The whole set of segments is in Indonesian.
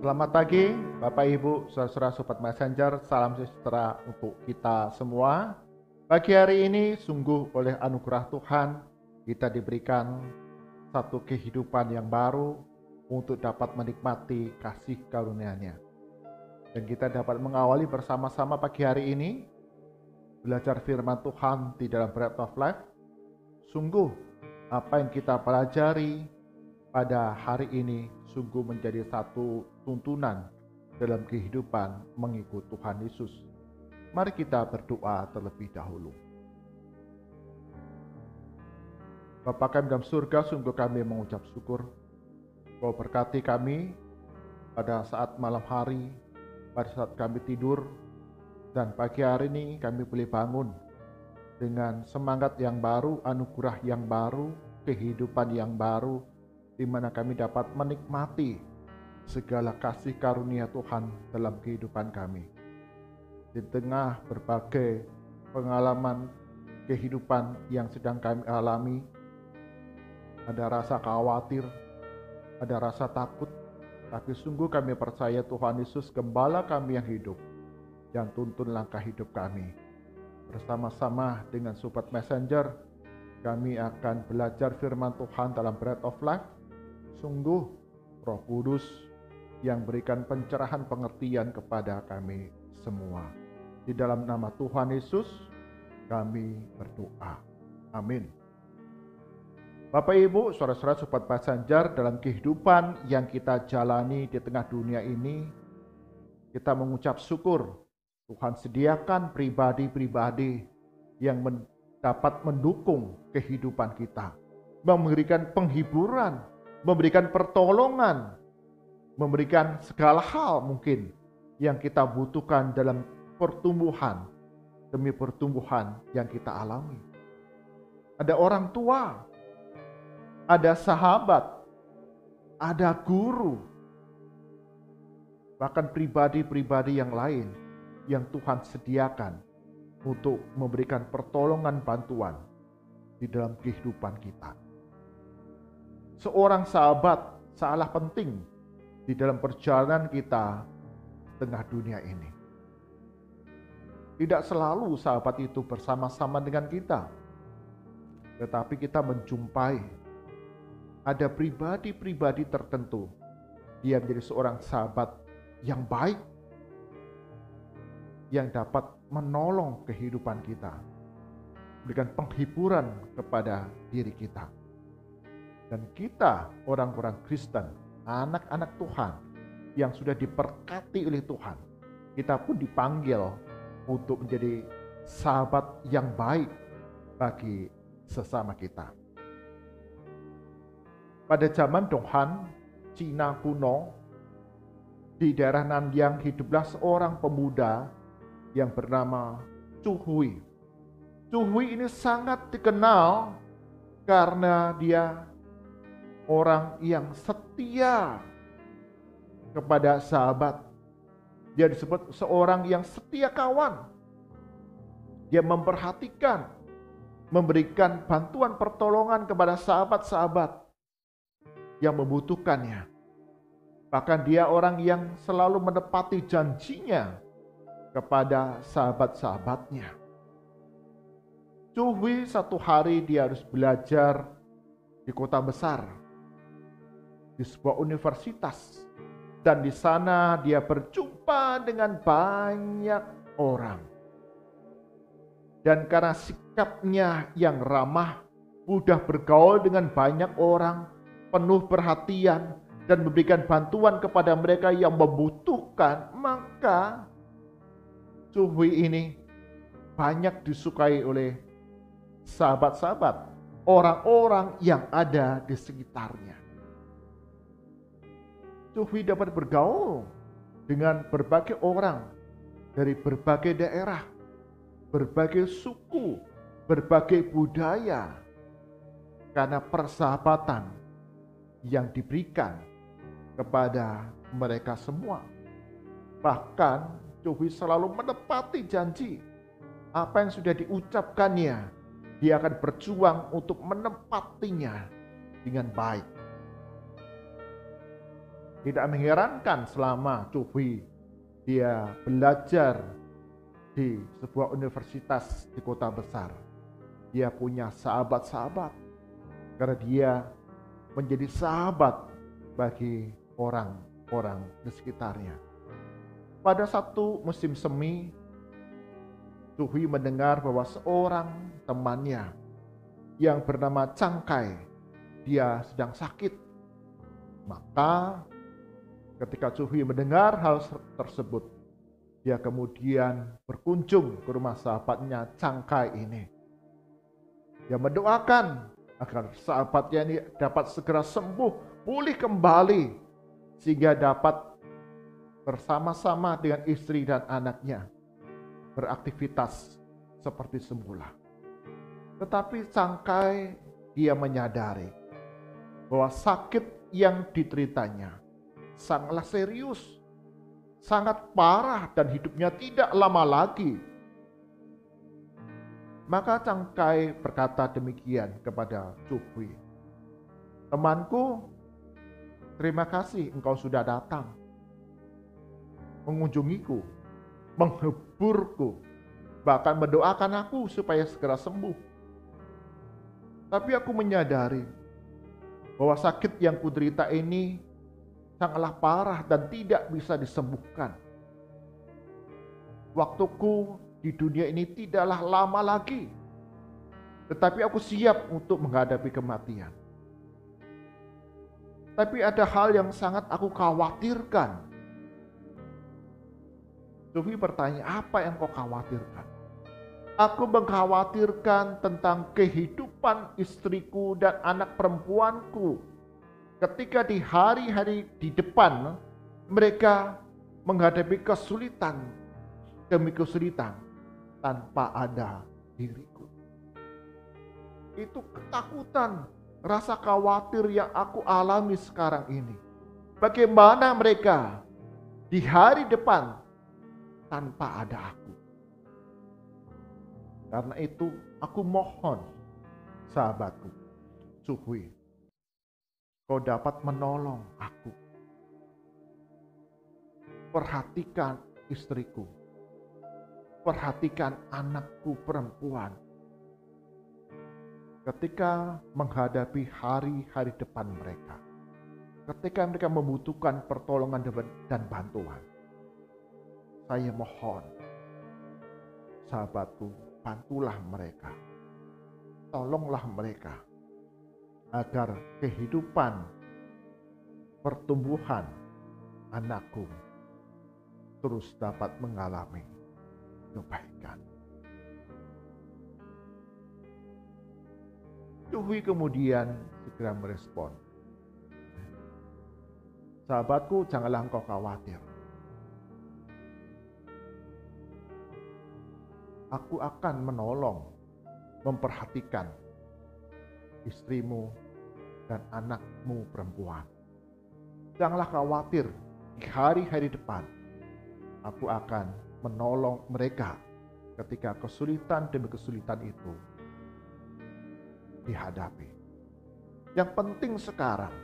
Selamat pagi, Bapak Ibu, saudara-saudara Sobat Messenger, salam sejahtera untuk kita semua. Pagi hari ini sungguh oleh anugerah Tuhan, kita diberikan satu kehidupan yang baru untuk dapat menikmati kasih karunia-Nya. Dan kita dapat mengawali bersama-sama pagi hari ini, belajar firman Tuhan di dalam Bread of Life. Sungguh, apa yang kita pelajari pada hari ini sungguh menjadi satu tuntunan dalam kehidupan mengikut Tuhan Yesus. Mari kita berdoa terlebih dahulu. Bapa kami dalam surga, sungguh kami mengucap syukur Kau berkati kami pada saat malam hari, pada saat kami tidur, dan pagi hari ini kami boleh bangun dengan semangat yang baru, anugerah yang baru, kehidupan yang baru, di mana kami dapat menikmati segala kasih karunia Tuhan dalam kehidupan kami. Di tengah berbagai pengalaman kehidupan yang sedang kami alami, ada rasa khawatir, ada rasa takut, tapi sungguh kami percaya Tuhan Yesus Gembala kami yang hidup, yang tuntun langkah hidup kami. Bersama-sama dengan Sobat Messenger, kami akan belajar firman Tuhan dalam Bread of Life. Sungguh Roh Kudus yang berikan pencerahan pengertian kepada kami semua. Di dalam nama Tuhan Yesus kami berdoa. Amin. Bapak Ibu, saudara-saudara Sobat Messenger, dalam kehidupan yang kita jalani di tengah dunia ini, kita mengucap syukur Tuhan sediakan pribadi-pribadi yang dapat mendukung kehidupan kita, memberikan penghiburan, memberikan pertolongan, memberikan segala hal mungkin yang kita butuhkan dalam pertumbuhan demi pertumbuhan yang kita alami. Ada orang tua, ada sahabat, ada guru, bahkan pribadi-pribadi yang lain yang Tuhan sediakan untuk memberikan pertolongan bantuan di dalam kehidupan kita. Seorang sahabat sangatlah penting di dalam perjalanan kita di tengah dunia ini. Tidak selalu sahabat itu bersama-sama dengan kita, tetapi kita menjumpai ada pribadi-pribadi tertentu dia menjadi seorang sahabat yang baik, yang dapat menolong kehidupan kita, berikan penghiburan kepada diri kita. Dan kita orang-orang Kristen, anak-anak Tuhan yang sudah diberkati oleh Tuhan, kita pun dipanggil untuk menjadi sahabat yang baik bagi sesama kita. Pada zaman Donghan, Cina kuno, di daerah Nanyang hiduplah seorang pemuda yang bernama Chu Hui. Chu Hui ini sangat dikenal karena dia orang yang setia kepada sahabat. Dia disebut seorang yang setia kawan. Dia memperhatikan, memberikan bantuan pertolongan kepada sahabat-sahabat yang membutuhkannya. Bahkan dia orang yang selalu menepati janjinya kepada sahabat-sahabatnya. Chu Hui satu hari dia harus belajar di kota besar, di sebuah universitas, dan di sana dia berjumpa dengan banyak orang. Dan karena sikapnya yang ramah, mudah bergaul dengan banyak orang, penuh perhatian, dan memberikan bantuan kepada mereka yang membutuhkan, maka Chu Hui ini banyak disukai oleh sahabat-sahabat, orang-orang yang ada di sekitarnya. Chu Hui dapat bergaul dengan berbagai orang dari berbagai daerah, berbagai suku, berbagai budaya, karena persahabatan yang diberikan kepada mereka semua. Bahkan Chu Hui selalu menepati janji. Apa yang sudah diucapkannya, dia akan berjuang untuk menepatinya dengan baik. Tidak mengherankan selama Chu Hui dia belajar di sebuah universitas di kota besar. Dia punya sahabat-sahabat karena dia menjadi sahabat bagi orang-orang di sekitarnya. Pada satu musim semi, Chu Hui mendengar bahwa seorang temannya yang bernama Chang Kai, dia sedang sakit. Maka ketika Chu Hui mendengar hal tersebut, dia kemudian berkunjung ke rumah sahabatnya Chang Kai ini. Dia mendoakan agar sahabatnya ini dapat segera sembuh, pulih kembali, sehingga dapat bersama-sama dengan istri dan anaknya beraktivitas seperti semula. Tetapi Chang Kai dia menyadari bahwa sakit yang diteritanya sangatlah serius, sangat parah, dan hidupnya tidak lama lagi. Maka Chang Kai berkata demikian kepada Chu Hui, "Temanku, terima kasih engkau sudah datang mengunjungiku, menghiburku, bahkan mendoakan aku supaya segera sembuh. Tapi aku menyadari bahwa sakit yang kuderita ini sangatlah parah dan tidak bisa disembuhkan. Waktuku di dunia ini tidaklah lama lagi, tetapi aku siap untuk menghadapi kematian. Tapi ada hal yang sangat aku khawatirkan." Chu Hui bertanya, "Apa yang kau khawatirkan?" "Aku mengkhawatirkan tentang kehidupan istriku dan anak perempuanku ketika di hari-hari di depan mereka menghadapi kesulitan demi kesulitan tanpa ada diriku." Itu ketakutan, rasa khawatir yang aku alami sekarang ini. Bagaimana mereka di hari depan tanpa ada aku? Karena itu aku mohon sahabatku Chu Hui, kau dapat menolong aku. Perhatikan istriku, perhatikan anakku perempuan ketika menghadapi hari-hari depan mereka, ketika mereka membutuhkan pertolongan dan bantuan. Saya mohon, sahabatku, bantulah mereka, tolonglah mereka, agar kehidupan pertumbuhan anakku terus dapat mengalami kebaikan. Chu Hui kemudian segera merespon, "Sahabatku, janganlah engkau khawatir. Aku akan menolong, memperhatikan istrimu dan anakmu perempuan. Janganlah khawatir, di hari-hari depan aku akan menolong mereka ketika kesulitan demi kesulitan itu dihadapi. Yang penting sekarang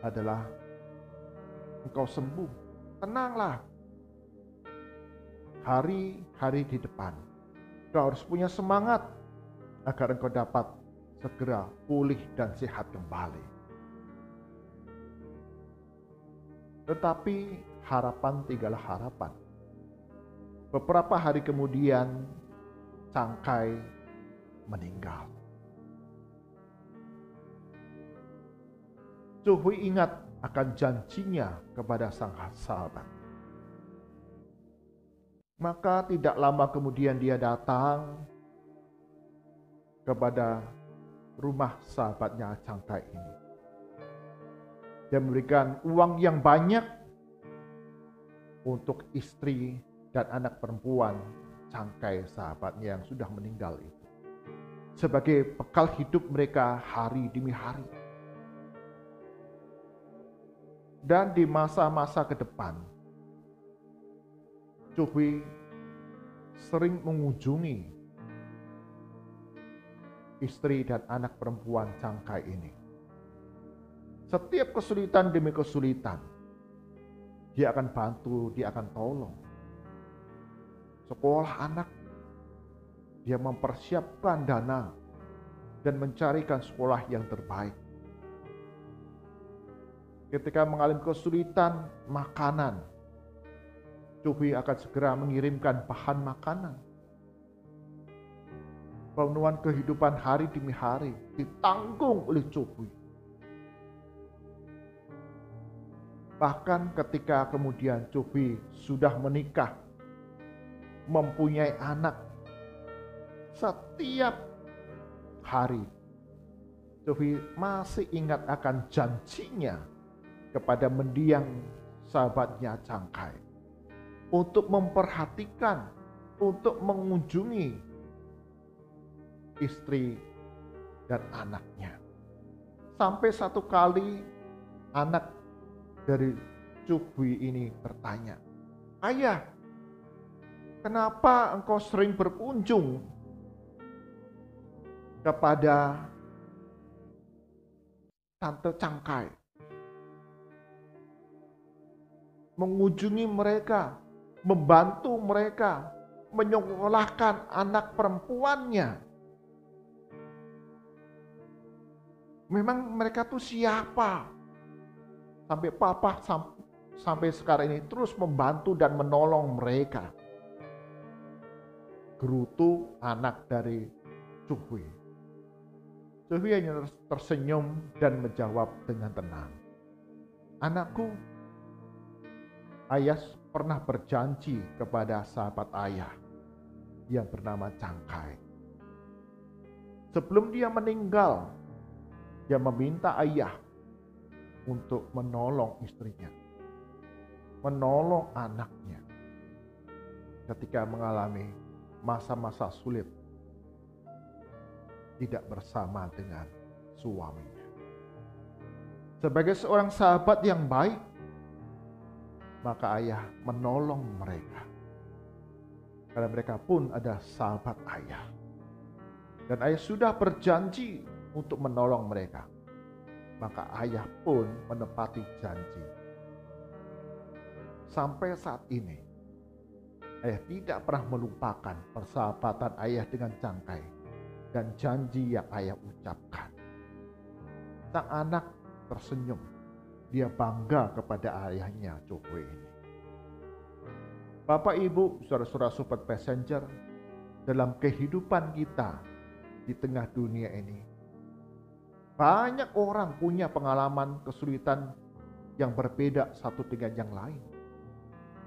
adalah engkau sembuh, tenanglah. Hari-hari di depan engkau harus punya semangat agar engkau dapat segera pulih dan sehat kembali." Tetapi harapan tinggallah harapan. Beberapa hari kemudian Chang Kai meninggal. Chu Hui ingat akan janjinya kepada sang sahabat. Maka tidak lama kemudian dia datang kepada rumah sahabatnya Chang Kai ini. Dia memberikan uang yang banyak untuk istri dan anak perempuan Chang Kai sahabatnya yang sudah meninggal itu, sebagai bekal hidup mereka hari demi hari. Dan di masa-masa ke depan, Chu Hui sering mengunjungi istri dan anak perempuan Chang Kai ini. Setiap kesulitan demi kesulitan, dia akan bantu, dia akan tolong. Sekolah anak, dia mempersiapkan dana dan mencarikan sekolah yang terbaik. Ketika mengalami kesulitan makanan, Cubi akan segera mengirimkan bahan makanan. Pemenuhan kehidupan hari demi hari ditanggung oleh Cubi. Bahkan ketika kemudian Cubi sudah menikah, mempunyai anak, setiap hari Cubi masih ingat akan janjinya kepada mendiang sahabatnya Cangkai untuk memperhatikan, untuk mengunjungi istri dan anaknya. Sampai satu kali anak dari Cubi ini bertanya, "Ayah, kenapa engkau sering berkunjung kepada Tante Cangkai? Mengunjungi mereka, membantu mereka, menyekolahkan anak perempuannya. Memang mereka tuh siapa?" Sampai papa sampai sekarang ini terus membantu dan menolong mereka. Gerutu anak dari Cubi. Cubi hanya tersenyum dan menjawab dengan tenang, "Anakku, ayah pernah berjanji kepada sahabat ayah yang bernama Cangkai. Sebelum dia meninggal, dia meminta ayah untuk menolong istrinya, menolong anaknya ketika mengalami masa-masa sulit tidak bersama dengan suaminya. Sebagai seorang sahabat yang baik, maka ayah menolong mereka. Karena mereka pun ada sahabat ayah. Dan ayah sudah berjanji untuk menolong mereka. Maka ayah pun menepati janji. Sampai saat ini, ayah tidak pernah melupakan persahabatan ayah dengan Cangkai dan janji yang ayah ucapkan. Sang anak tersenyum. Dia bangga kepada ayahnya Cubi ini. Bapak Ibu, saudara-saudara Sobat Passenger, dalam kehidupan kita di tengah dunia ini, banyak orang punya pengalaman kesulitan yang berbeda satu dengan yang lain.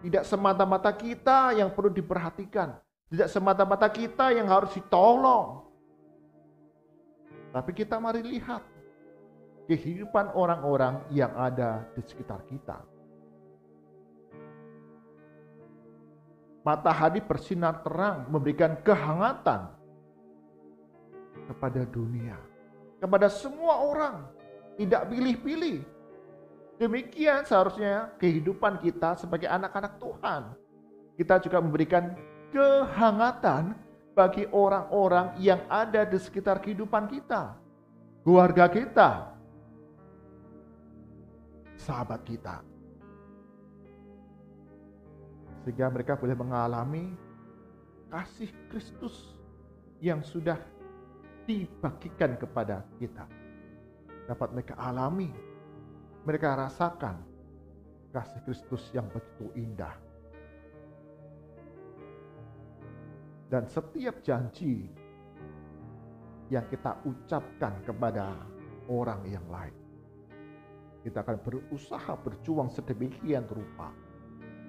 Tidak semata-mata kita yang perlu diperhatikan, tidak semata-mata kita yang harus ditolong. Tapi kita mari lihat kehidupan orang-orang yang ada di sekitar kita. Matahari bersinar terang, memberikan kehangatan kepada dunia, kepada semua orang, tidak pilih-pilih. Demikian seharusnya kehidupan kita sebagai anak-anak Tuhan. Kita juga memberikan kehangatan bagi orang-orang yang ada di sekitar kehidupan kita, keluarga kita, sahabat kita. Sehingga mereka boleh mengalami kasih Kristus yang sudah dibagikan kepada kita. Dapat mereka alami, mereka rasakan kasih Kristus yang begitu indah. Dan setiap janji yang kita ucapkan kepada orang yang lain, kita akan berusaha berjuang sedemikian rupa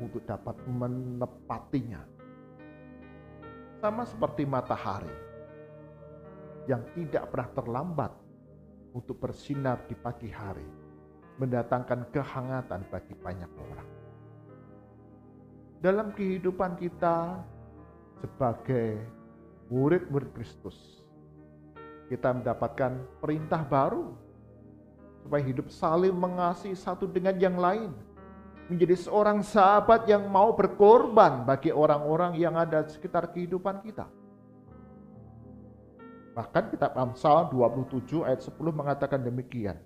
untuk dapat menepatinya. Sama seperti matahari yang tidak pernah terlambat untuk bersinar di pagi hari, mendatangkan kehangatan bagi banyak orang. Dalam kehidupan kita sebagai murid-murid Kristus, kita mendapatkan perintah baru supaya hidup saling mengasihi satu dengan yang lain, menjadi seorang sahabat yang mau berkorban bagi orang-orang yang ada di sekitar kehidupan kita. Bahkan kitab Amsal 27 ayat 10 mengatakan demikian,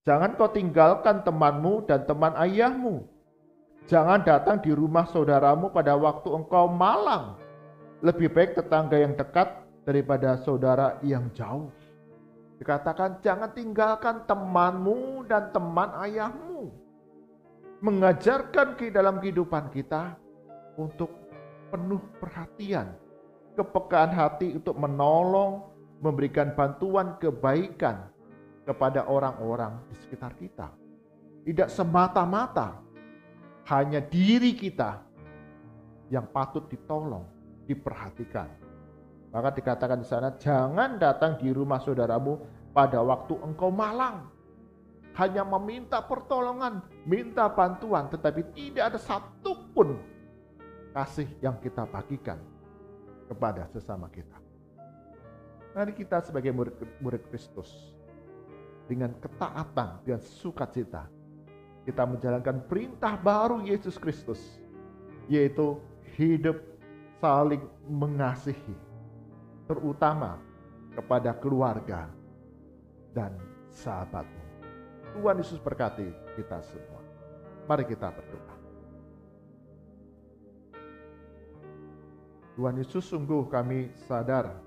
Jangan kau tinggalkan temanmu dan teman ayahmu. Jangan datang di rumah saudaramu pada waktu engkau malang. Lebih baik tetangga yang dekat daripada saudara yang jauh. Dikatakan jangan tinggalkan temanmu dan teman ayahmu. Mengajarkan dalam kehidupan kita untuk penuh perhatian, kepekaan hati untuk menolong, memberikan bantuan kebaikan kepada orang-orang di sekitar kita. Tidak semata-mata hanya diri kita yang patut ditolong, diperhatikan. Maka dikatakan di sana, jangan datang di rumah saudaramu pada waktu engkau malang. Hanya meminta pertolongan, minta bantuan, tetapi tidak ada satupun kasih yang kita bagikan kepada sesama kita. Mari kita sebagai murid Kristus, dengan ketaatan, dengan sukacita, kita menjalankan perintah baru Yesus Kristus, yaitu hidup saling mengasihi, terutama kepada keluarga dan sahabatmu. Tuhan Yesus berkati kita semua. Mari kita berdoa. Tuhan Yesus, sungguh kami sadar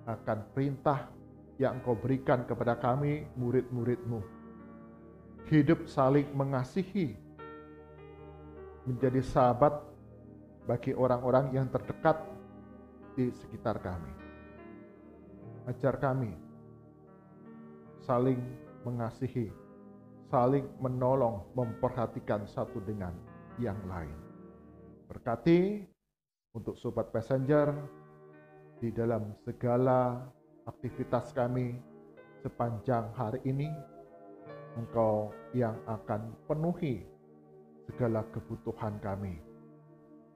akan perintah yang Engkau berikan kepada kami, murid-murid-Mu. Hidup saling mengasihi, menjadi sahabat bagi orang-orang yang terdekat di sekitar kami. Ajar kami saling mengasihi, saling menolong, memperhatikan satu dengan yang lain. Berkati untuk Sobat Passenger di dalam segala aktivitas kami sepanjang hari ini. Engkau yang akan penuhi segala kebutuhan kami.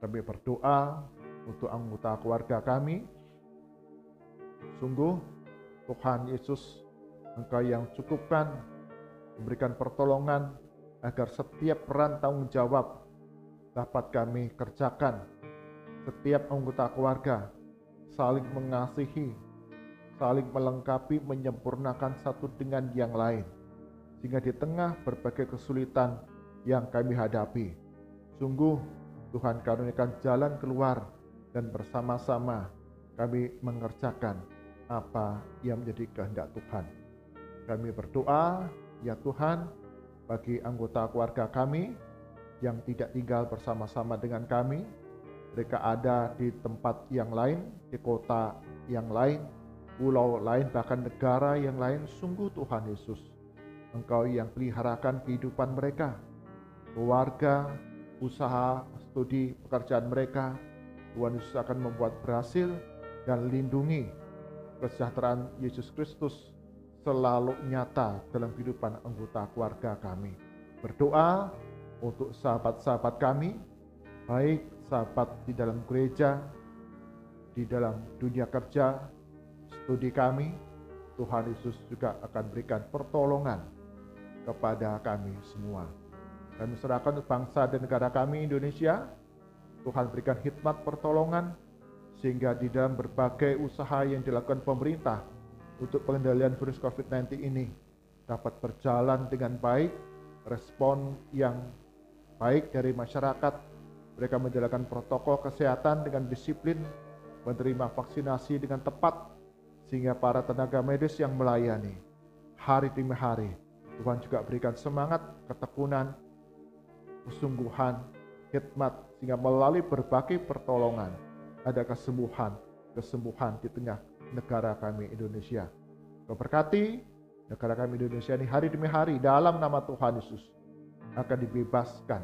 Kami berdoa untuk anggota keluarga kami. Sungguh Tuhan Yesus, Engkau yang cukupkan, memberikan pertolongan agar setiap peran tanggung jawab dapat kami kerjakan. Setiap anggota keluarga saling mengasihi, saling melengkapi, menyempurnakan satu dengan yang lain. Sehingga di tengah berbagai kesulitan yang kami hadapi, sungguh Tuhan karuniakan jalan keluar dan bersama-sama kami mengerjakan apa yang menjadi kehendak Tuhan. Kami berdoa, ya Tuhan, bagi anggota keluarga kami yang tidak tinggal bersama-sama dengan kami, mereka ada di tempat yang lain, di kota yang lain, pulau lain, bahkan negara yang lain. Sungguh Tuhan Yesus, Engkau yang peliharakan kehidupan mereka, keluarga, usaha, studi, pekerjaan mereka. Tuhan Yesus akan membuat berhasil dan lindungi. Kesejahteraan Yesus Kristus selalu nyata dalam kehidupan anggota keluarga kami. Berdoa untuk sahabat-sahabat kami, baik sahabat di dalam gereja, di dalam dunia kerja, studi kami. Tuhan Yesus juga akan berikan pertolongan kepada kami semua. Kami serahkan bangsa dan negara kami Indonesia. Tuhan berikan hikmat pertolongan, sehingga di dalam berbagai usaha yang dilakukan pemerintah untuk pengendalian virus COVID-19 ini dapat berjalan dengan baik, respon yang baik dari masyarakat. Mereka menjalankan protokol kesehatan dengan disiplin, menerima vaksinasi dengan tepat, sehingga para tenaga medis yang melayani hari demi hari, Tuhan juga berikan semangat, ketekunan, kesungguhan, hikmat, sehingga melalui berbagai pertolongan ada kesembuhan di tengah negara kami Indonesia. Kau berkati negara kami Indonesia ini hari demi hari dalam nama Tuhan Yesus akan dibebaskan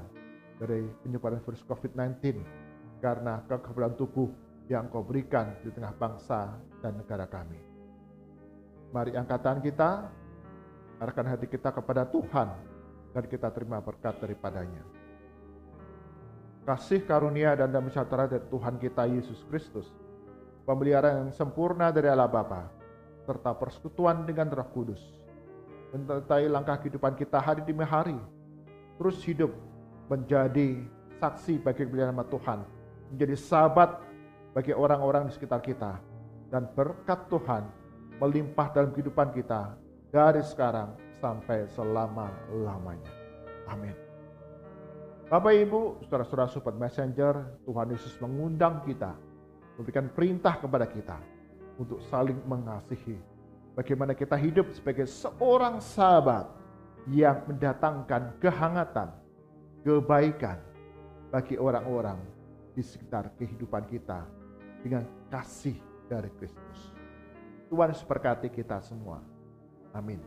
dari penyebaran virus COVID-19 karena kekebalan tubuh yang Kau berikan di tengah bangsa dan negara kami. Mari angkatan kita, arahkan hati kita kepada Tuhan dan kita terima berkat daripadanya. Kasih karunia dan damai sejahtera dari Tuhan kita Yesus Kristus, pemeliharaan yang sempurna dari Allah Bapa, serta persekutuan dengan Roh Kudus, menyertai langkah kehidupan kita hari demi hari, terus hidup menjadi saksi bagi kemuliaan nama Tuhan, menjadi sahabat bagi orang-orang di sekitar kita, dan berkat Tuhan melimpah dalam kehidupan kita dari sekarang sampai selama-lamanya. Amin. Bapak Ibu, saudara-saudara Sobat Messenger, Tuhan Yesus mengundang kita, memberikan perintah kepada kita untuk saling mengasihi. Bagaimana kita hidup sebagai seorang sahabat yang mendatangkan kehangatan, kebaikan bagi orang-orang di sekitar kehidupan kita dengan kasih dari Kristus. Tuhan Yesus berkati kita semua. Amin.